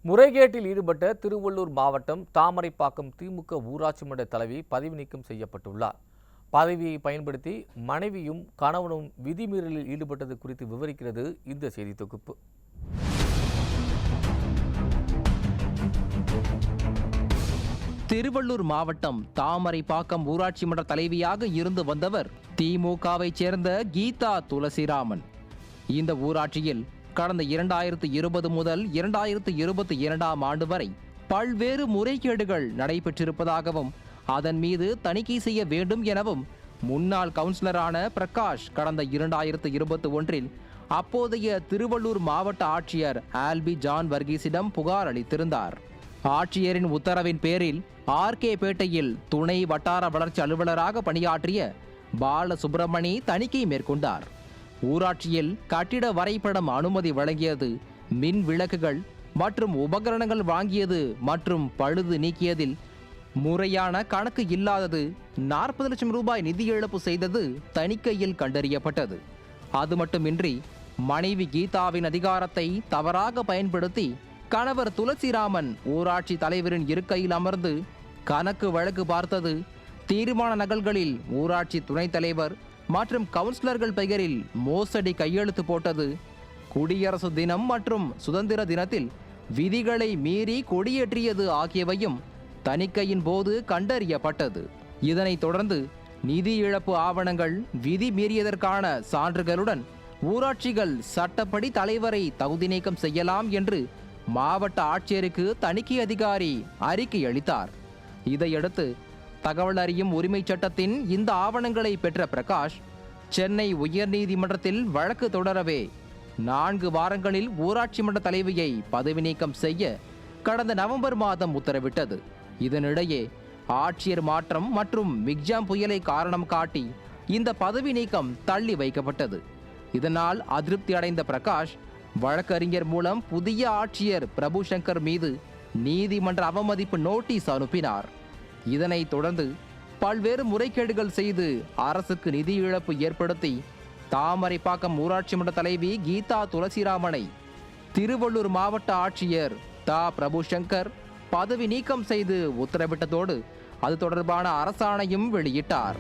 முறைகேட்டில் ஈடுபட்ட திருவள்ளூர் மாவட்டம் தாமரைப்பாக்கம் திமுக ஊராட்சி மன்ற தலைவி பதவி நீக்கம் செய்யப்பட்டுள்ளார். பதவியை பயன்படுத்தி மனைவியும் கணவனும் விதிமீறலில் ஈடுபட்டது குறித்து விவரிக்கிறது இந்த செய்தி தொகுப்பு. திருவள்ளூர் மாவட்டம் தாமரைப்பாக்கம் ஊராட்சி மன்ற தலைவியாக இருந்து வந்தவர் திமுகவை சேர்ந்த கீதா துளசிராமன். இந்த ஊராட்சியில் கடந்த 2020 முதல் 2022 ஆண்டு வரை பல்வேறு முறைகேடுகள் நடைபெற்றிருப்பதாகவும் அதன் மீது தணிக்கை செய்ய வேண்டும் எனவும் முன்னாள் கவுன்சிலரான பிரகாஷ் கடந்த 2021 அப்போதைய திருவள்ளூர் மாவட்ட ஆட்சியர் ஆல்பி ஜான் வர்கீஸிடம் புகார் அளித்திருந்தார். ஆட்சியரின் உத்தரவின் பேரில் ஆர்கே பேட்டையில் துணை வட்டார வளர்ச்சி அலுவலராக பணியாற்றிய பாலசுப்ரமணி தணிக்கை மேற்கொண்டார். ஊராட்சியில் கட்டிட வரைபடம் அனுமதி வழங்கியது, மின் விளக்குகள் மற்றும் உபகரணங்கள் வாங்கியது மற்றும் பழுது நீக்கியதில் முறையான கணக்கு இல்லாதது, 40 லட்சம் ரூபாய் நிதி இழப்பு செய்தது தணிக்கையில் கண்டறியப்பட்டது. அது மட்டுமின்றி மனைவி கீதாவின் அதிகாரத்தை தவறாக பயன்படுத்தி கணவர் துளசிராமன் ஊராட்சி தலைவரின் இருக்கையில் அமர்ந்து கணக்கு வழக்கு பார்த்தது, தீர்மான நகல்களில் ஊராட்சி துணைத் தலைவர் மற்றும் கவுன்சிலர்கள் பெயரில் மோசடி கையெழுத்து போட்டது, குடியரசு தினம் மற்றும் சுதந்திர தினத்தில் விதிகளை மீறி கொடியேற்றியது ஆகியவையும் தணிக்கையின் போது கண்டறியப்பட்டது. இதனைத் தொடர்ந்து நிதி இழப்பு ஆவணங்கள், விதி மீறியதற்கான சான்றுகளுடன் ஊராட்சிகள் சட்டப்படி தலைவரை தகுதி நீக்கம் செய்யலாம் என்று மாவட்ட ஆட்சியருக்கு தணிக்கை அதிகாரி அறிக்கை அளித்தார். இதையடுத்து தகவல் அறியும் உரிமை சட்டத்தின் இந்த ஆவணங்களை பெற்ற பிரகாஷ் சென்னை உயர்நீதிமன்றத்தில் வழக்கு தொடரவே 4 வாரங்களில் ஊராட்சி மன்ற தலைவியை பதவி நீக்கம் செய்ய கடந்த நவம்பர் மாதம் உத்தரவிட்டது. இதனிடையே ஆட்சியர் மாற்றம் மற்றும் மிக்ஜாம் புயலை காரணம் காட்டி இந்த பதவி நீக்கம் தள்ளி வைக்கப்பட்டது. இதனால் அதிருப்தி அடைந்த பிரகாஷ் வழக்கறிஞர் மூலம் புதிய ஆட்சியர் பிரபு சங்கர் மீது நீதிமன்ற அவமதிப்பு நோட்டீஸ் அனுப்பினார். இதனைத் தொடர்ந்து பல்வேறு முறைகேடுகள் செய்து அரசுக்கு நிதி இழப்பு ஏற்படுத்தி தாமரைப்பாக்கம் ஊராட்சி மன்ற தலைவி கீதா துளசிராமனை திருவள்ளூர் மாவட்ட ஆட்சியர் பிரபு சங்கர் பதவி நீக்கம் செய்து உத்தரவிட்டதோடு அது தொடர்பான அரசாணையும் வெளியிட்டார்.